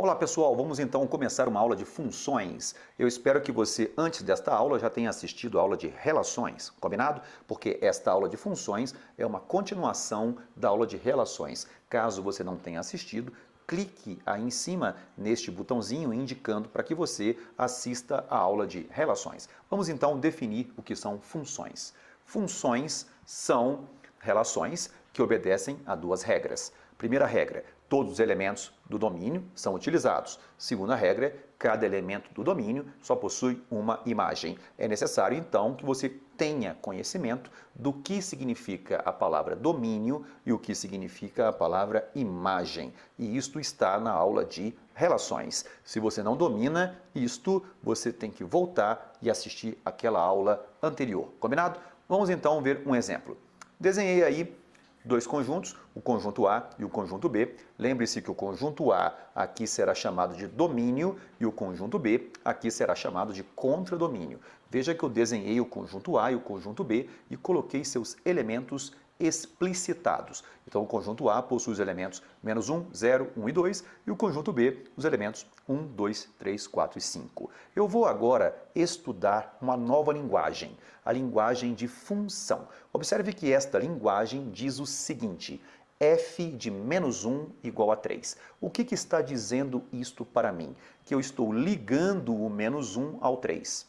Olá pessoal, vamos então começar uma aula de funções. Eu espero que você, antes desta aula, já tenha assistido a aula de relações, combinado? Porque esta aula de funções é uma continuação da aula de relações. Caso você não tenha assistido, clique aí em cima neste botãozinho indicando para que você assista a aula de relações. Vamos então definir o que são funções. Funções são relações que obedecem a duas regras. Primeira regra, todos os elementos do domínio são utilizados. Segunda regra, cada elemento do domínio só possui uma imagem. É necessário, então, que você tenha conhecimento do que significa a palavra domínio e o que significa a palavra imagem. E isto está na aula de relações. Se você não domina isto, você tem que voltar e assistir aquela aula anterior. Combinado? Vamos então ver um exemplo. Desenhei aí dois conjuntos, o conjunto A e o conjunto B. Lembre-se que o conjunto A aqui será chamado de domínio e o conjunto B aqui será chamado de contradomínio. Veja que eu desenhei o conjunto A e o conjunto B e coloquei seus elementos explicitados. Então o conjunto A possui os elementos -1, 0, 1 e 2 e o conjunto B os elementos 1, 2, 3, 4 e 5. Eu vou agora estudar uma nova linguagem, a linguagem de função. Observe que esta linguagem diz o seguinte: f de -1 igual a 3. O que está dizendo isto para mim? Que eu estou ligando o -1 ao 3.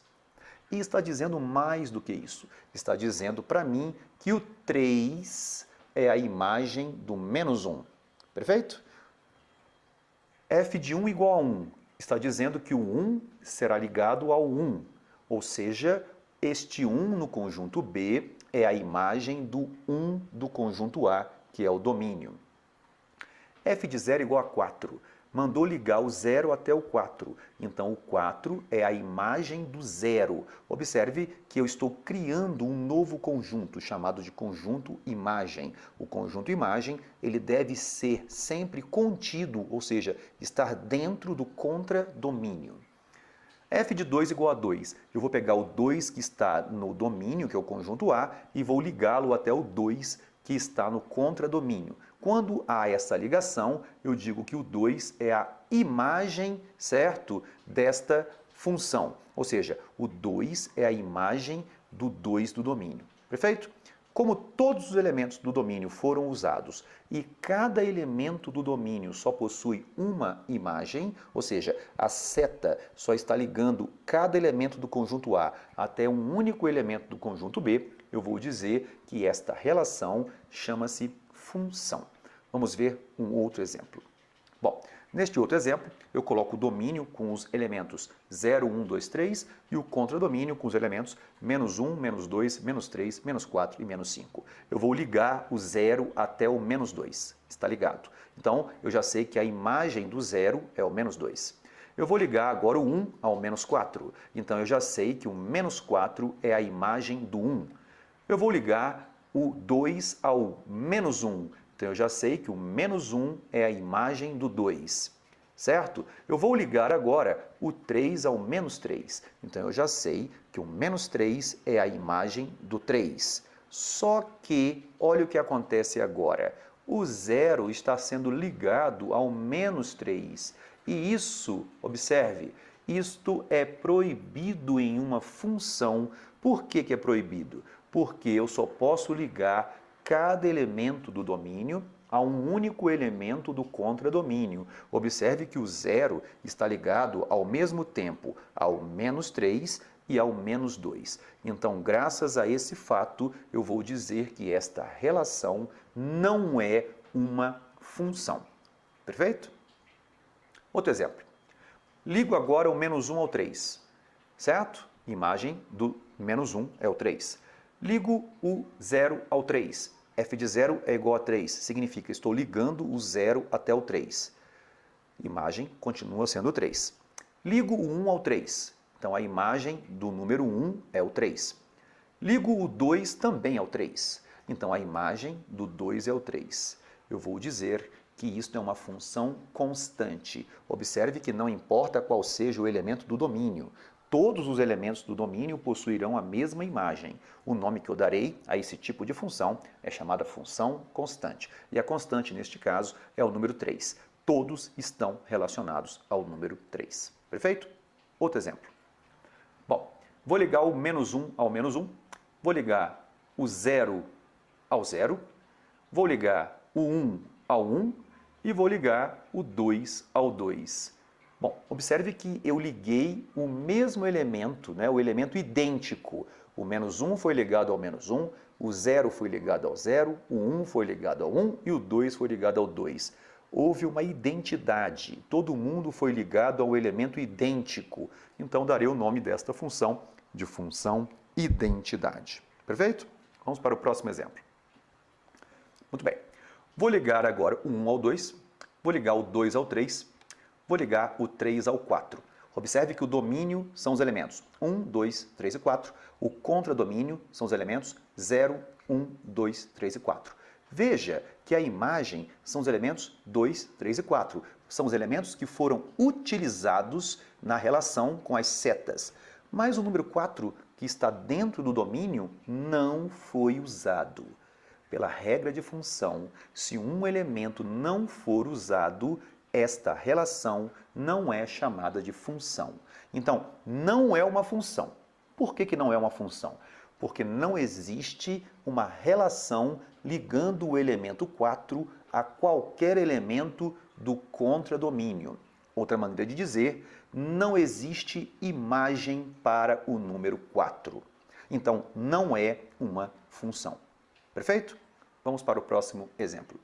E está dizendo mais do que isso. Está dizendo para mim que o 3 é a imagem do -1. Perfeito? F de 1 igual a 1. Está dizendo que o 1 será ligado ao 1. Ou seja, este 1 no conjunto B é a imagem do 1 do conjunto A, que é o domínio. F de 0 igual a 4. Mandou ligar o 0 até o 4. Então, o 4 é a imagem do 0. Observe que eu estou criando um novo conjunto, chamado de conjunto imagem. O conjunto imagem, ele deve ser sempre contido, ou seja, estar dentro do contradomínio. F de 2 igual a 2. Eu vou pegar o 2 que está no domínio, que é o conjunto A, e vou ligá-lo até o 2 que está no contradomínio. Quando há essa ligação, eu digo que o 2 é a imagem, certo, desta função. Ou seja, o 2 é a imagem do 2 do domínio. Perfeito? Como todos os elementos do domínio foram usados e cada elemento do domínio só possui uma imagem, ou seja, a seta só está ligando cada elemento do conjunto A até um único elemento do conjunto B, eu vou dizer que esta relação chama-se função. Vamos ver um outro exemplo. Bom, neste outro exemplo, eu coloco o domínio com os elementos 0, 1, 2, 3 e o contradomínio com os elementos -1, -2, -3, -4 e -5. Eu vou ligar o 0 até o -2. Está ligado? Então, eu já sei que a imagem do 0 é o -2. Eu vou ligar agora o 1 ao -4. Então, eu já sei que o -4 é a imagem do 1. Eu vou ligar o 2 ao -1. Então, eu já sei que o -1 é a imagem do 2, certo? Eu vou ligar agora o 3 ao -3. Então, eu já sei que o -3 é a imagem do 3. Só que, olha o que acontece agora. O 0 está sendo ligado ao -3. E isso, observe, isto é proibido em uma função. Por que é proibido? Porque eu só posso ligar cada elemento do domínio a um único elemento do contradomínio. Observe que o 0 está ligado ao mesmo tempo ao -3 e ao -2. Então, graças a esse fato, eu vou dizer que esta relação não é uma função. Perfeito? Outro exemplo. Ligo agora o -1 ao 3, certo? Imagem do -1 é o 3. Ligo o 0 ao 3. F de 0 é igual a 3, significa estou ligando o 0 até o 3. Imagem continua sendo 3. Ligo o 1 ao 3, então a imagem do número 1 é o 3. Ligo o 2 também ao 3, então a imagem do 2 é o 3. Eu vou dizer que isto é uma função constante. Observe que não importa qual seja o elemento do domínio, todos os elementos do domínio possuirão a mesma imagem. O nome que eu darei a esse tipo de função é chamada função constante. E a constante, neste caso, é o número 3. todos estão relacionados ao número 3. Perfeito? Outro exemplo. Bom, vou ligar o menos 1 ao menos 1, vou ligar o 0 ao 0, vou ligar o 1 ao 1 e vou ligar o 2 ao 2. Bom, observe que eu liguei o mesmo elemento, né, o elemento idêntico. O menos 1 foi ligado ao menos 1, o 0 foi ligado ao 0, o 1 foi ligado ao 1 e o 2 foi ligado ao 2. Houve uma identidade, todo mundo foi ligado ao elemento idêntico. Então, darei o nome desta função de função identidade. Perfeito? Vamos para o próximo exemplo. Muito bem. Vou ligar agora o 1 ao 2, vou ligar o 2 ao 3, vou ligar o 3 ao 4. Observe que o domínio são os elementos 1, 2, 3 e 4. O contradomínio são os elementos 0, 1, 2, 3 e 4. Veja que a imagem são os elementos 2, 3 e 4. São os elementos que foram utilizados na relação com as setas. Mas o número 4, que está dentro do domínio, não foi usado. Pela regra de função, se um elemento não for usado, esta relação não é chamada de função. Então, não é uma função. Por que não é uma função? Porque não existe uma relação ligando o elemento 4 a qualquer elemento do contradomínio. Outra maneira de dizer, não existe imagem para o número 4. Então, não é uma função. Perfeito? Vamos para o próximo exemplo.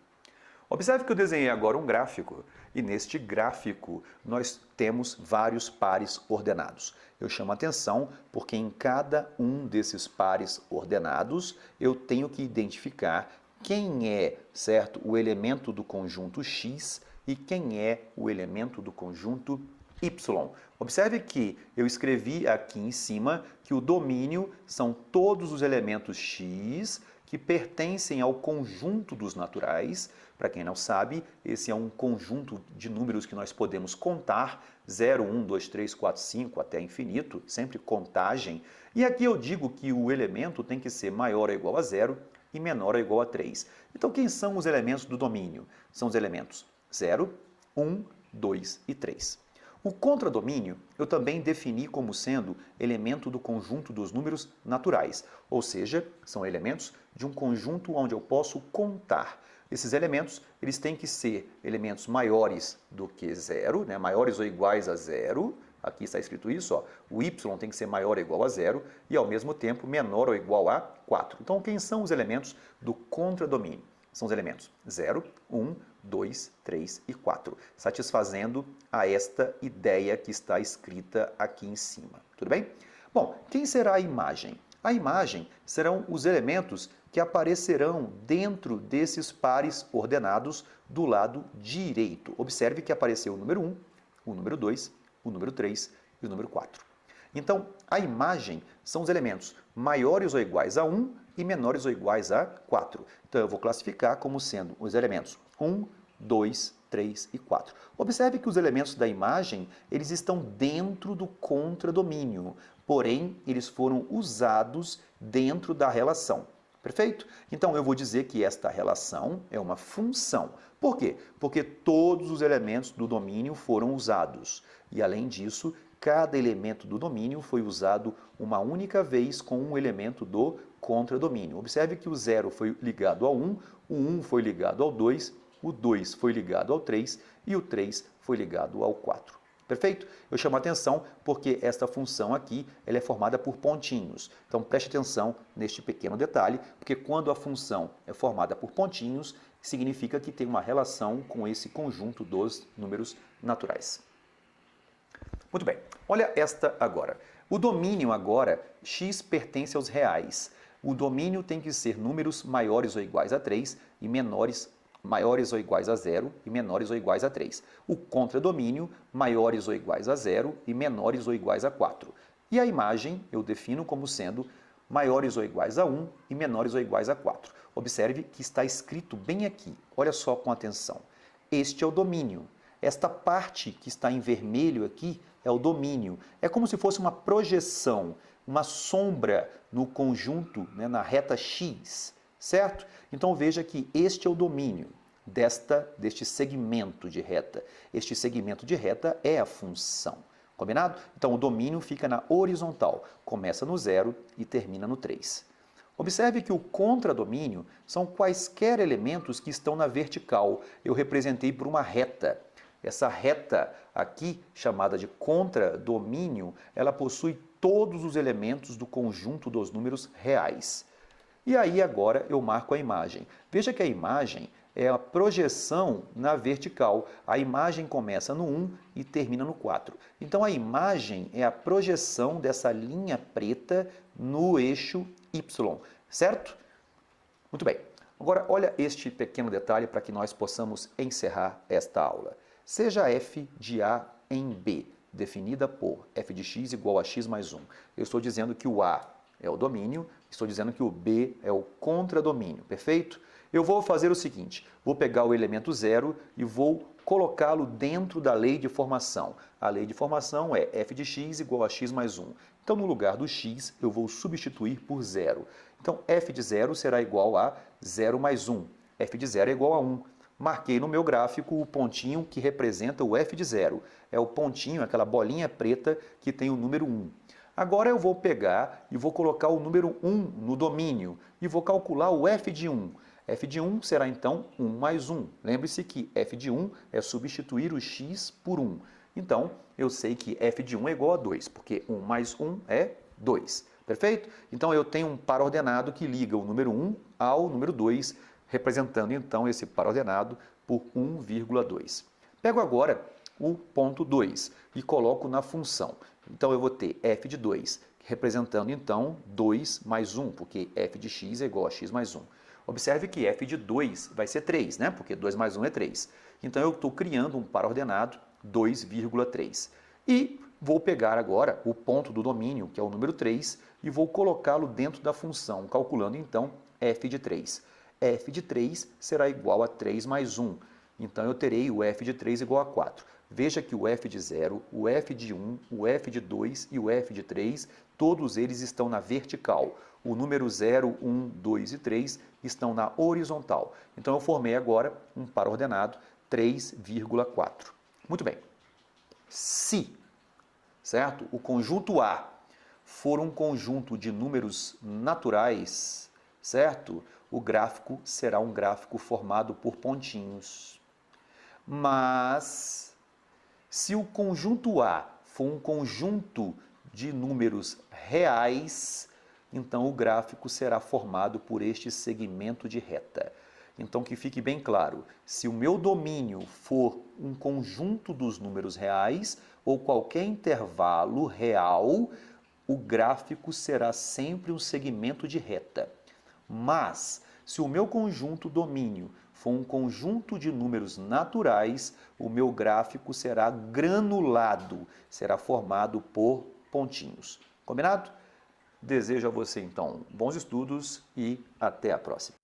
Observe que eu desenhei agora um gráfico e neste gráfico nós temos vários pares ordenados. Eu chamo a atenção porque em cada um desses pares ordenados eu tenho que identificar quem é, certo, o elemento do conjunto X e quem é o elemento do conjunto Y. Observe que eu escrevi aqui em cima que o domínio são todos os elementos X que pertencem ao conjunto dos naturais. Para quem não sabe, esse é um conjunto de números que nós podemos contar, 0, 1, 2, 3, 4, 5, até infinito, sempre contagem. E aqui eu digo que o elemento tem que ser maior ou igual a 0 e menor ou igual a 3. Então, quem são os elementos do domínio? São os elementos 0, 1, 2 e 3. O contradomínio eu também defini como sendo elemento do conjunto dos números naturais, ou seja, são elementos de um conjunto onde eu posso contar. Esses elementos eles têm que ser elementos maiores do que 0, né? Maiores ou iguais a 0. Aqui está escrito isso, ó. O y tem que ser maior ou igual a 0 e, ao mesmo tempo, menor ou igual a 4. Então, quem são os elementos do contradomínio? São os elementos 0, 1, 2, 3 e 4, satisfazendo a esta ideia que está escrita aqui em cima. Tudo bem? Bom, quem será a imagem? A imagem serão os elementos que aparecerão dentro desses pares ordenados do lado direito. Observe que apareceu o número 1, o número 2, o número 3 e o número 4. Então, a imagem são os elementos maiores ou iguais a 1 e menores ou iguais a 4. Então, eu vou classificar como sendo os elementos 1, 2, 3 e 4. Observe que os elementos da imagem, eles estão dentro do contradomínio, porém, eles foram usados dentro da relação. Perfeito? Então, eu vou dizer que esta relação é uma função. Por quê? Porque todos os elementos do domínio foram usados. E, além disso, cada elemento do domínio foi usado uma única vez com um elemento do contradomínio. Observe que o 0 foi ligado ao 1, o 1 foi ligado ao 2, o 2 foi ligado ao 3 e o 3 foi ligado ao 4. Perfeito? Eu chamo a atenção porque esta função aqui ela é formada por pontinhos. Então preste atenção neste pequeno detalhe, porque quando a função é formada por pontinhos, significa que tem uma relação com esse conjunto dos números naturais. Muito bem, olha esta agora. O domínio agora, x pertence aos reais. O domínio tem que ser números maiores ou iguais a 3 e maiores ou iguais a 0 e menores ou iguais a 3. O contradomínio, maiores ou iguais a 0 e menores ou iguais a 4. E a imagem eu defino como sendo maiores ou iguais a 1 e menores ou iguais a 4. Observe que está escrito bem aqui, olha só com atenção. Este é o domínio. Esta parte que está em vermelho aqui é o domínio. É como se fosse uma projeção, uma sombra no conjunto, né, na reta X, certo? Então veja que este é o domínio. deste segmento de reta. Este segmento de reta é a função. Combinado? Então, o domínio fica na horizontal, começa no 0 e termina no 3. Observe que o contradomínio são quaisquer elementos que estão na vertical. Eu representei por uma reta. Essa reta aqui, chamada de contradomínio, ela possui todos os elementos do conjunto dos números reais. E aí agora eu marco a imagem. Veja que a imagem é a projeção na vertical. A imagem começa no 1 e termina no 4. Então a imagem é a projeção dessa linha preta no eixo Y, certo? Muito bem. Agora olha este pequeno detalhe para que nós possamos encerrar esta aula. Seja f de A em B, definida por f de x igual a x mais 1. Eu estou dizendo que o A é o domínio, estou dizendo que o B é o contradomínio, perfeito? Eu vou fazer o seguinte, vou pegar o elemento 0 e vou colocá-lo dentro da lei de formação. A lei de formação é f de x igual a x mais 1. Então, no lugar do x, eu vou substituir por 0. Então, f de 0 será igual a 0 mais 1. f de 0 é igual a 1. Marquei no meu gráfico o pontinho que representa o f de 0. É o pontinho, aquela bolinha preta que tem o número 1. Agora eu vou pegar e vou colocar o número 1 no domínio e vou calcular o f de 1. f de 1 será então 1 mais 1. Lembre-se que f de 1 é substituir o x por 1. Então, eu sei que f de 1 é igual a 2, porque 1 mais 1 é 2. Perfeito? Então, eu tenho um par ordenado que liga o número 1 ao número 2, representando então esse par ordenado por 1,2. Pego agora o ponto 2 e coloco na função. Então eu vou ter f de 2, representando então 2 mais 1, porque f de x é igual a x mais 1. Observe que f de 2 vai ser 3, né? Porque 2 mais 1 é 3. Então eu estou criando um par ordenado 2,3. E vou pegar agora o ponto do domínio, que é o número 3, e vou colocá-lo dentro da função, calculando então f de 3. f de 3 será igual a 3 mais 1. Então eu terei o f de 3 igual a 4. Veja que o f de 0, o f de 1, o f de 2 e o f de 3, todos eles estão na vertical. O número 0, 1, 2 e 3 estão na horizontal. Então eu formei agora um par ordenado 3,4. Muito bem. Se, certo? O conjunto A for um conjunto de números naturais, certo? O gráfico será um gráfico formado por pontinhos. Mas, se o conjunto A for um conjunto de números reais, então o gráfico será formado por este segmento de reta. Então, que fique bem claro, se o meu domínio for um conjunto dos números reais ou qualquer intervalo real, o gráfico será sempre um segmento de reta. Mas, se o meu conjunto domínio for um conjunto de números naturais, o meu gráfico será granulado, será formado por pontinhos. Combinado? Desejo a você, então, bons estudos e até a próxima.